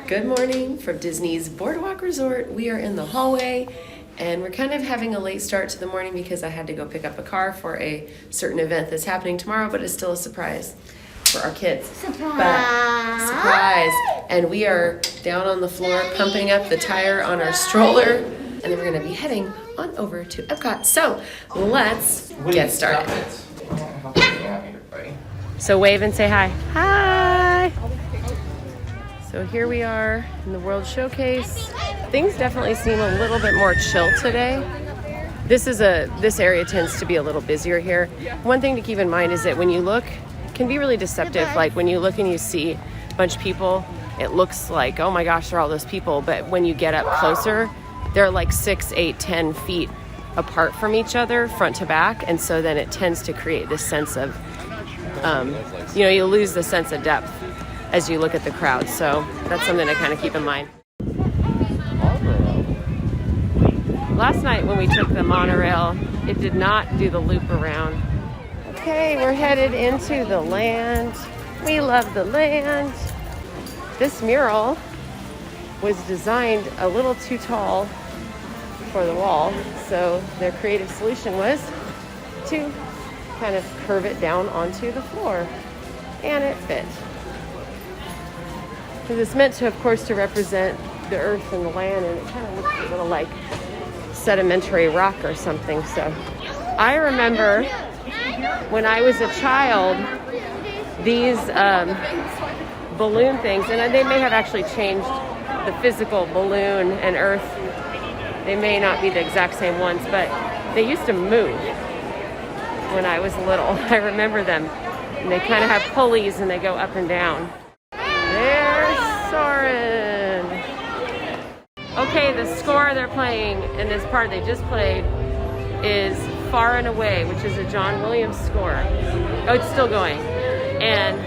Good morning from Disney's Boardwalk Resort. We are in the hallway and we're kind of having a late start to the morning because I had to go pick up a car for a certain event that's happening tomorrow, but it's still a surprise for our kids. Surprise! And we are down on the floor pumping up the tire on our stroller, and then we're going to be heading on over to Epcot. So let's get started. So wave and say hi. Hi! So here we are in the World Showcase. Things definitely seem a little bit more chill today. This area tends to be a little busier here. One thing to keep in mind is that when you look, it can be really deceptive. Like when you look and you see a bunch of people, it looks like, oh my gosh, there are all those people. But when you get up closer, they're like 6, 8, 10 feet apart from each other, front to back. And so then it tends to create this sense of, you lose the sense of depth as you look at the crowd. So that's something to kind of keep in mind. Last night when we took the monorail, it did not do the loop around. Okay, we're headed into the land. We love the land. This mural was designed a little too tall for the wall, so their creative solution was to kind of curve it down onto the floor, and it fit. Because it's meant to, of course, to represent the earth and the land, and it kind of looks a little like sedimentary rock or something. So I remember when I was a child, these balloon things, and they may have actually changed the physical balloon and earth. They may not be the exact same ones, but they used to move when I was little. I remember them. And they kind of have pulleys and they go up and down. There's Soarin. Okay, the score they're playing in this part they just played is Far and Away, which is a John Williams score. Oh, it's still going. And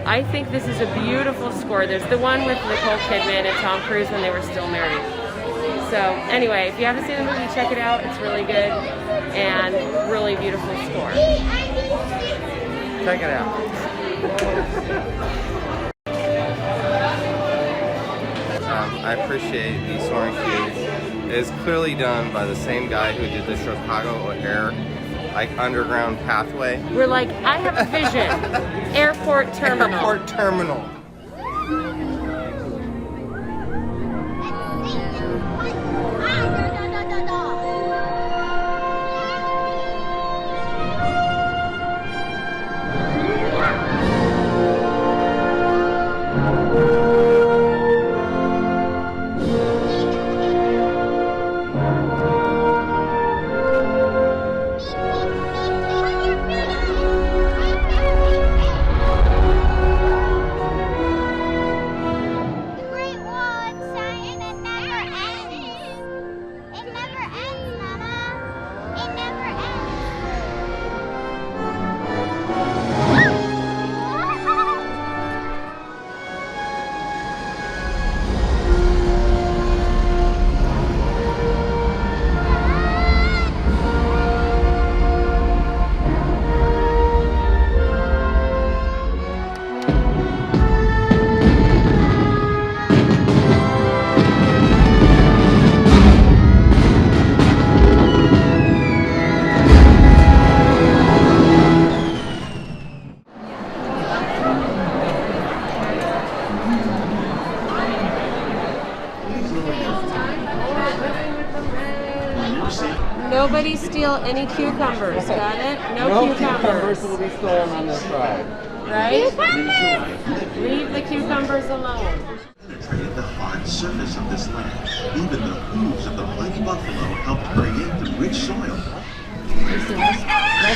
I think this is a beautiful score. There's the one with Nicole Kidman and Tom Cruise when they were still married. So anyway, if you haven't seen the movie, check it out. It's really good and really beautiful score. Check it out. I appreciate the Soarin' Cube. It is clearly done by the same guy who did the Chicago O'Hare underground pathway. We're like, I have a vision. Airport terminal. Airport terminal. Nobody steal any cucumbers, got it? No cucumbers will be stolen on this ride. Right? Leave the cucumbers alone. Penetrated the hard surface of this land. Even the hooves of the mighty buffalo helped create the rich soil. There's a restaurant.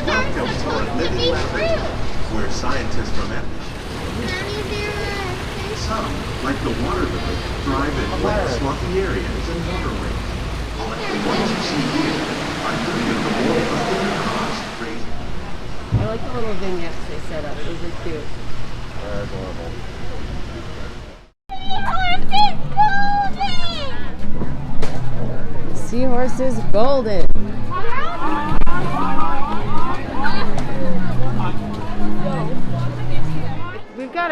Welcome to our living laboratory, where scientists from Epcot, some, like the water lily, thrive in wet, swampy areas and waterways. But the ones you see here are living in the more cost crazy. I like the little vignettes they set up. Those are cute. They're adorable. Seahorse is golden.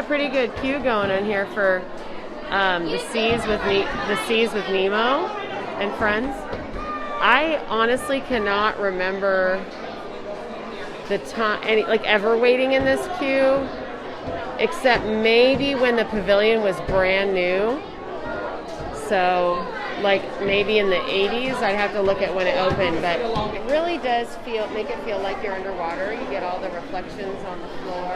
pretty good queue going in here for the Seas with Nemo and friends. I honestly cannot remember the time, ever waiting in this queue, except maybe when the pavilion was brand new. So, like maybe in the 80s, I'd have to look at when it opened, but it really does make it feel like you're underwater. You get all the reflections on the floor,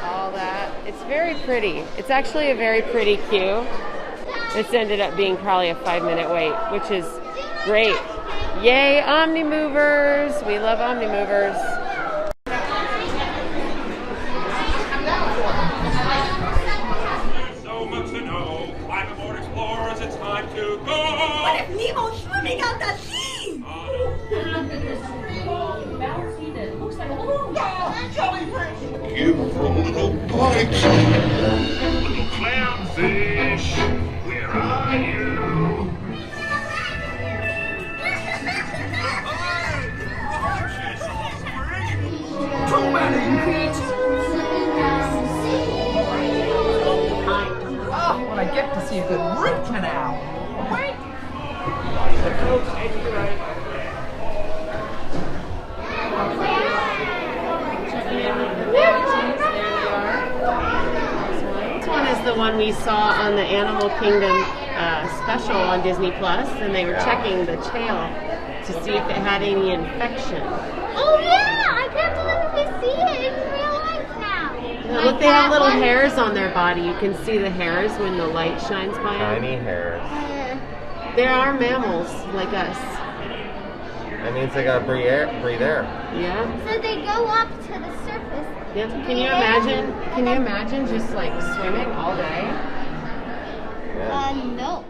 all that. It's very pretty. It's actually a very pretty queue. It's ended up being probably a 5-minute wait, which is great. Yay, Omnimovers! We love Omnimovers. So much to know. Climb aboard, explorers. It's time to go. What if Nemo's swimming out the sea? Give from little bites. Little clownfish, where are you? Too many creatures. Oh, when I get to see a good root canal. Wait. This one is the one we saw on the Animal Kingdom special on Disney Plus, and they were checking the tail to see if it had any infection. Oh yeah, I can't believe we see it in real life now. Yeah, look, they have little hairs on their body. You can see the hairs when the light shines by them. Tiny hairs. There are mammals like us. That means they gotta breathe air. Yeah. So they go up to the surface. Yeah. Can you imagine? Can you imagine just like swimming all day? No.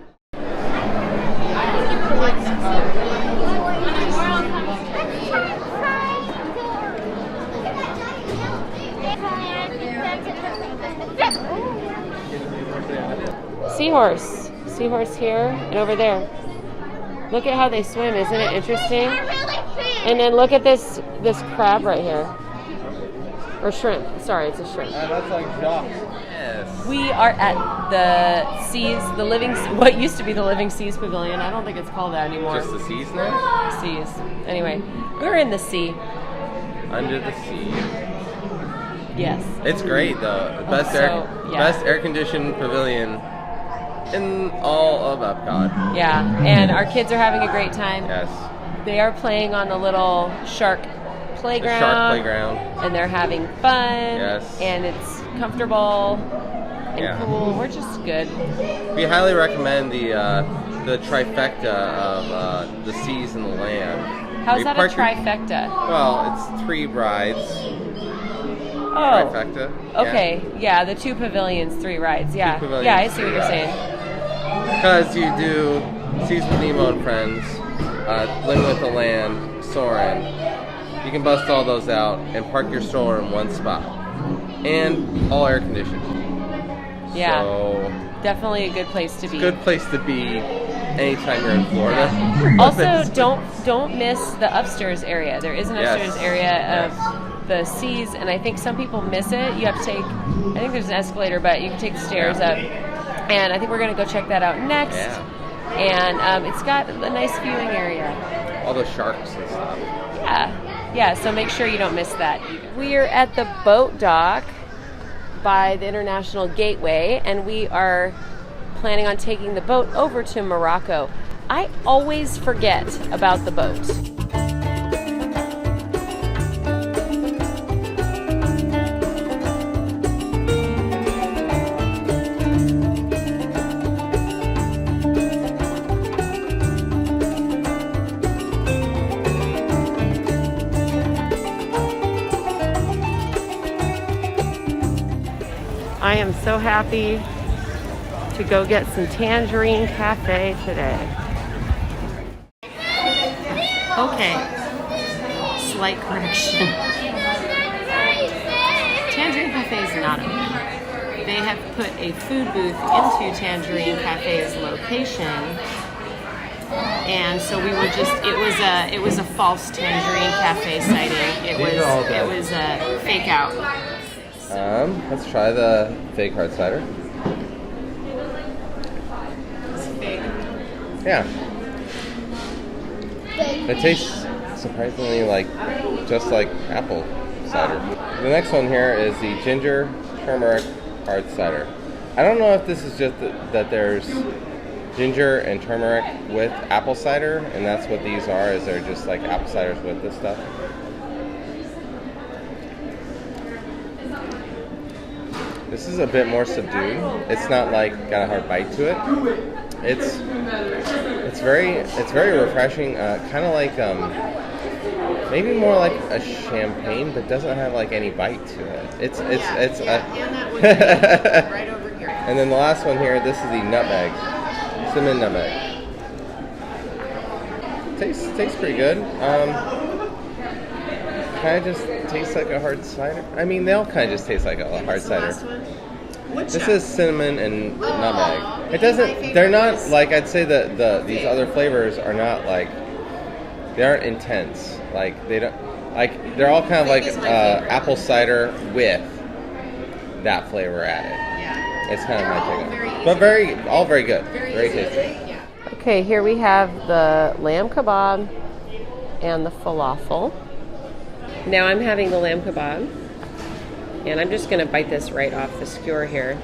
Seahorse here and over there. Look at how they swim. Isn't it interesting? And then look at this crab right here. Or shrimp. Sorry, it's a shrimp. That's like Jacques. Yes. We are at the Seas, what used to be the Living Seas Pavilion. I don't think it's called that anymore. Just the seas now? Seas. Anyway, we're in the sea. Under the sea. Yes. It's great though. Best air conditioned pavilion in all of Epcot. Yeah, and our kids are having a great time. Yes. They are playing on the little shark playground. The shark playground. And they're having fun. Yes. And it's comfortable and cool. We're just good. We highly recommend the trifecta of the seas and the land. How's that a trifecta? Well, it's 3 rides. Oh. Trifecta. Okay. Yeah, the 2 pavilions, 3 rides. Yeah. Yeah, I see what you're saying. Because you do Seas with Nemo and Friends, Living with the Land, Soarin'. You can bust all those out and park your stroller in one spot. And all air conditioned. Yeah. So definitely a good place to be. Good place to be anytime you're in Florida. Also, don't miss the upstairs area. There is an upstairs area of the Seas, and I think some people miss it. You have to take, I think there's an escalator, but you can take the stairs up. And I think we're going to go check that out next. Yeah. And it's got a nice viewing area. All the sharks and stuff. Yeah, so make sure you don't miss that. We're at the boat dock by the International Gateway, and we are planning on taking the boat over to Morocco. I always forget about the boat. I am so happy to go get some Tangierine Café today. Okay, slight correction. Tangierine Café is not open. They have put a food booth into Tangierine Café's location, and so we were just, it was a false Tangierine Cafe sighting. It was a fake out. Let's try the fake hard cider. It's fake. Yeah. It tastes surprisingly just like apple cider. The next one here is the ginger turmeric hard cider. I don't know if this is just that there's ginger and turmeric with apple cider, and that's what these are, is they're just like apple ciders with this stuff. This is a bit more subdued. It's not got a hard bite to it. It's very refreshing. Kind of like maybe more like a champagne, but doesn't have any bite to it. It's and that would be right over here. And then the last one here, this is the nutmeg, cinnamon nutmeg. Tastes pretty good. Kind of just tastes like a hard cider. I mean, they all kind of just taste like a hard cider. Last one? This is cinnamon and nutmeg. It doesn't. They're not I'd say that these other flavors are not they aren't intense. They don't they're all kind of apple cider with that flavor added. Yeah. It's kind of my take on it. But all very good. Very tasty. Yeah. Okay, here we have the lamb kebab and the falafel. Now I'm having the lamb kebab, and I'm just going to bite this right off the skewer here.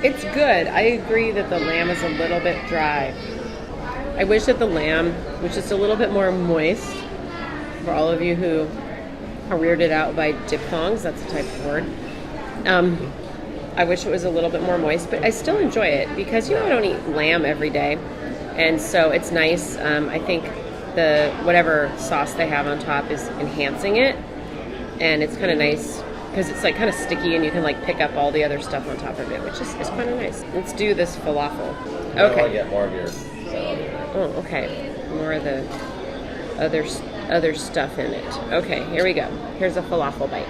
It's good. I agree that the lamb is a little bit dry. I wish that the lamb was just a little bit more moist. For all of you who are weirded out by diphthongs, that's a type of word. I wish it was a little bit more moist, but I still enjoy it because I don't eat lamb every day, and so it's nice. I think the whatever sauce they have on top is enhancing it, and it's kind of nice because it's kind of sticky, and you can pick up all the other stuff on top of it, which is kind of nice. Let's do this falafel. Okay. I want to get more of your. Oh, okay. More of the other stuff in it. Okay, here we go. Here's a falafel bite.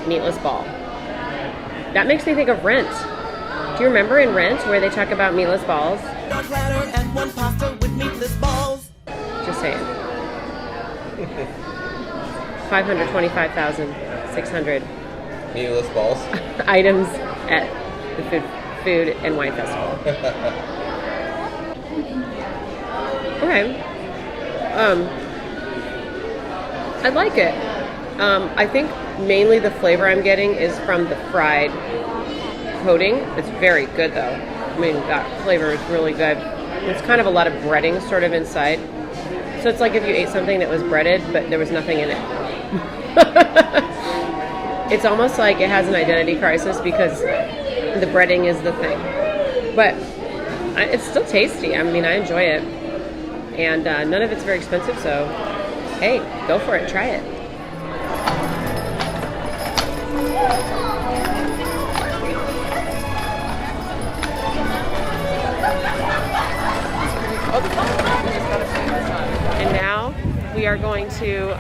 Meatless ball. That makes me think of Rent. Do you remember in Rent where they talk about meatless balls? And one pasta with meatless balls. Just saying. 525,600 Meatless balls. items at the Food and Wine Festival. Okay. I like it. I think mainly the flavor I'm getting is from the fried coating. It's very good though. I mean, that flavor is really good. It's kind of a lot of breading sort of inside. So it's like if you ate something that was breaded, but there was nothing in it. It's almost like it has an identity crisis because the breading is the thing. But it's still tasty. I mean, I enjoy it. And none of it's very expensive, so hey, go for it. Try it. And now we are going to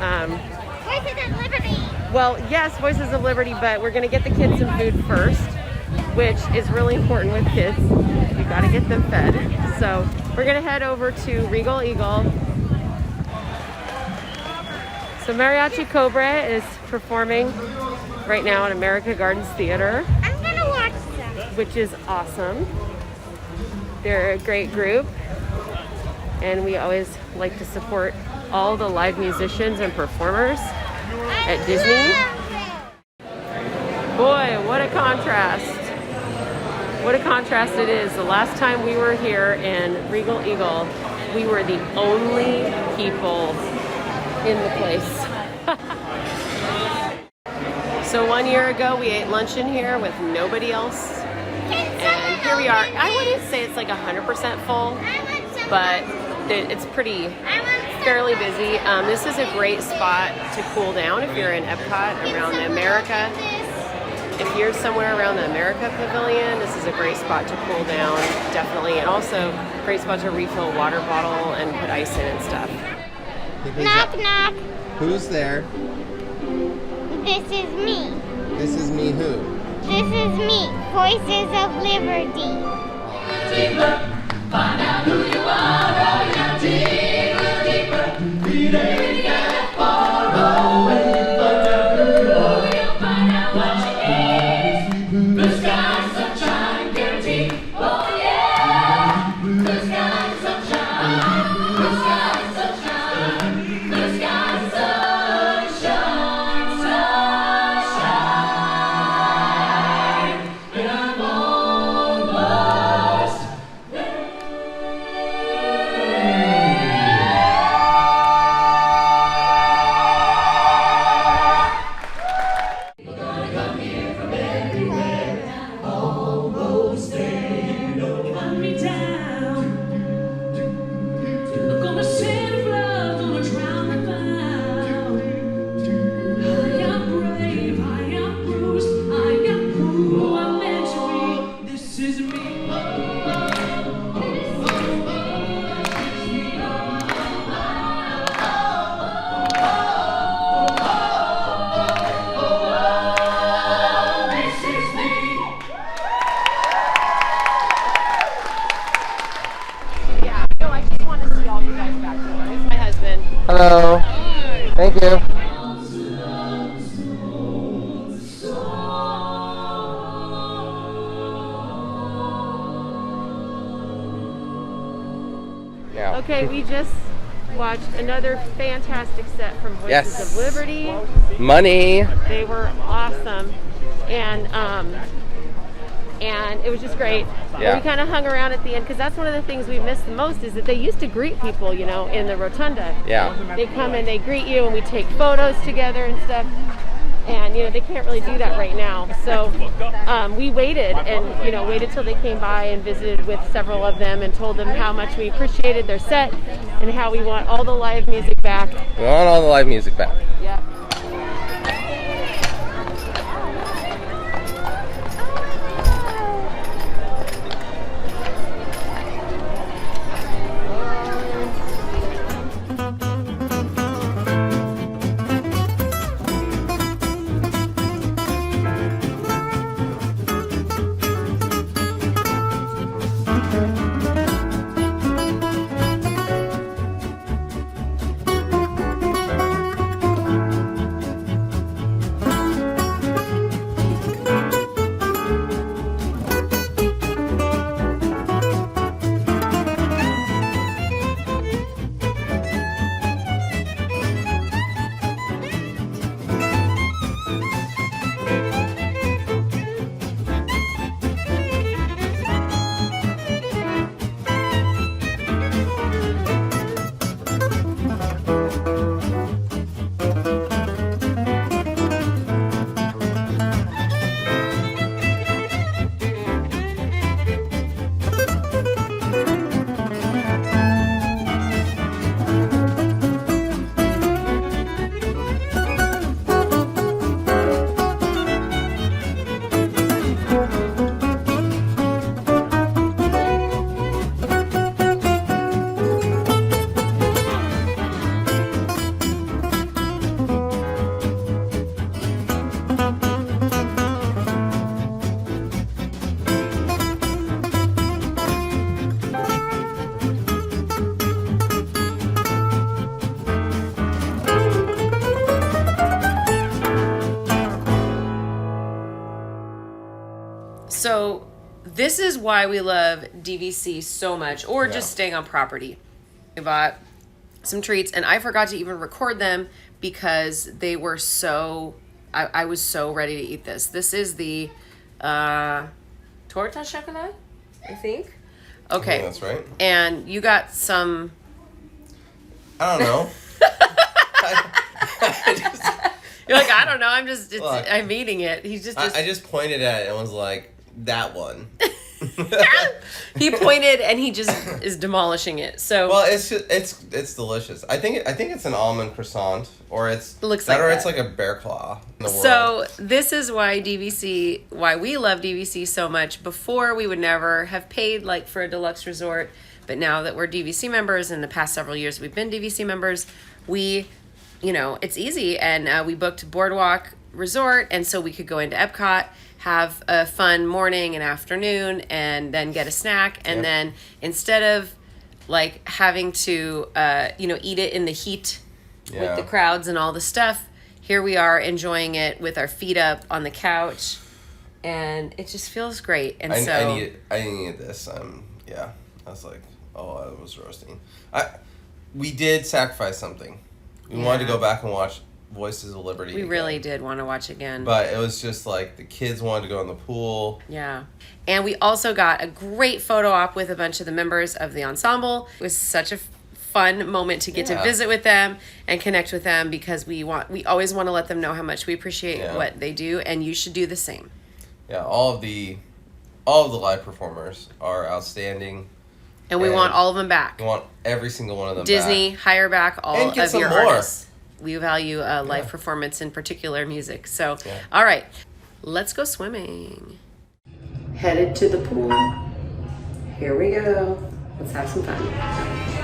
Voices of Liberty. well, yes, Voices of Liberty, but we're going to get the kids some food first, which is really important with kids. You got to get them fed. So we're going to head over to Regal Eagle. So Mariachi Cobra is performing right now at America Gardens Theater, I'm gonna watch them. which is awesome. They're a great group, and we always like to support all the live musicians and performers at Disney. Boy, what a contrast. What a contrast it is. The last time we were here in Regal Eagle, we were the only people in the place. So 1 year ago, we ate lunch in here with nobody else. And here we are. I wouldn't say it's 100% full, but it's fairly busy. This is a great spot to cool down if you're in Epcot around the America. If you're somewhere around the America Pavilion, this is a great spot to cool down, definitely. And also a great spot to refill a water bottle and put ice in and stuff. Knock, knock. Who's there? This is me. This is me who? This is me. Voices of Liberty. Find out who you are, dig a little deeper, be there, far away. Hello. Thank you. Now. Okay, we just watched another fantastic set from Voices Yes. of Liberty. Money. They were awesome, and it was just great. Yeah. We kind of hung around at the end because that's one of the things we missed the most is that they used to greet people, you know, in the rotunda. Yeah. They come and they greet you, and we take photos together and stuff. And you know they can't really do that right now. So we waited and waited till they came by and visited with several of them and told them how much we appreciated their set and how we want all the live music back. We want all the live music back. Yeah. So this is why we love DVC so much, or just staying on property. I bought some treats, and I forgot to even record them because they were so... I was so ready to eat this. This is the torta chocolate, I think. Okay. I think that's right. And you got some... I don't know. You're like, I don't know. Look, I'm eating it. He's just. I just pointed at it and was like, that one. He pointed and he just is demolishing it. So. Well, it's delicious. I think it's an almond croissant, or it's looks that, like or that. it's like a bear claw. In the So world. this is why we love DVC so much. Before we would never have paid like for a deluxe resort, but now that we're DVC members, in the past several years we've been DVC members, it's easy, and we booked Boardwalk Resort, and so we could go into Epcot, have a fun morning and afternoon, and then get a snack, and then instead of like having to eat it in the heat with the crowds and all the stuff, here we are enjoying it with our feet up on the couch, and it just feels great. And I needed this. I was like, I was roasting. We did sacrifice something. We wanted to go back and watch Voices of Liberty. We really did want to watch again. But it was just like the kids wanted to go in the pool. Yeah. And we also got a great photo op with a bunch of the members of the ensemble. It was such a fun moment to get to visit with them and connect with them, because we always want to let them know how much we appreciate what they do, and you should do the same. Yeah, all of the live performers are outstanding. And we want all of them back. We want every single one of them Disney, back. hire back all And get of some your more. artists. We value live performance, in particular music. So, all right, let's go swimming. Headed to the pool. Here we go. Let's have some fun.